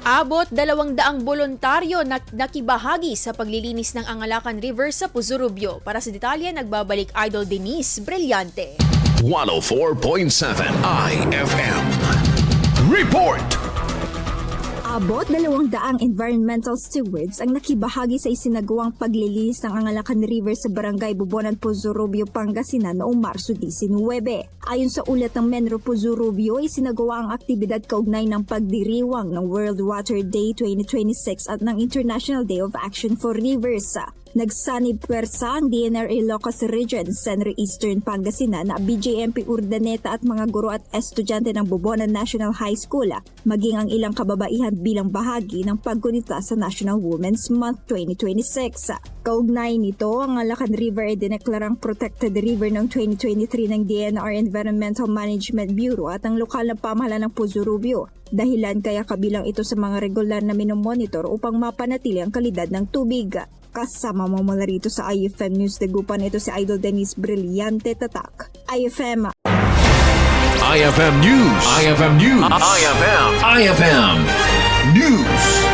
Abot 200 voluntaryo na nakibahagi sa paglilinis ng Angalacan River sa Puzurubyo. Para sa detalye, nagbabalik Idol Denise Brillante. 104.7 IFM. Report! Abot 200 environmental stewards ang nakibahagi sa isinagawang paglilinis ng Angalacan River sa Barangay Bubonan, Puzurubyo, Pangasinan noong Marso 19. Ayon sa ulat ng Menro Puzurubyo, isinagawa ang aktibidad kaugnay ng pagdiriwang ng World Water Day 2026 at ng International Day of Action for Rivers. Nagsanib puwersa ang DNR Ilocos Region, Central Eastern Pangasinan, BJMP Urdaneta at mga guro at estudyante ng Bubonan National High School, maging ang ilang kababaihan bilang bahagi ng paggunita sa National Women's Month 2026. Kaugnay nito, ang Angalacan River ay dineklarang protected river noong 2023 ng DNR Environmental Management Bureau at ang lokal na pamahalaan ng Puzurubyo. Dahilan kaya kabilang ito sa mga regular na minomonitor upang mapanatili ang kalidad ng tubig. Kasama mo mula rito sa IFM News, dagupan ito si Idol Denise Brillante, Tatak. IFM IFM News. IFM News. IFM News.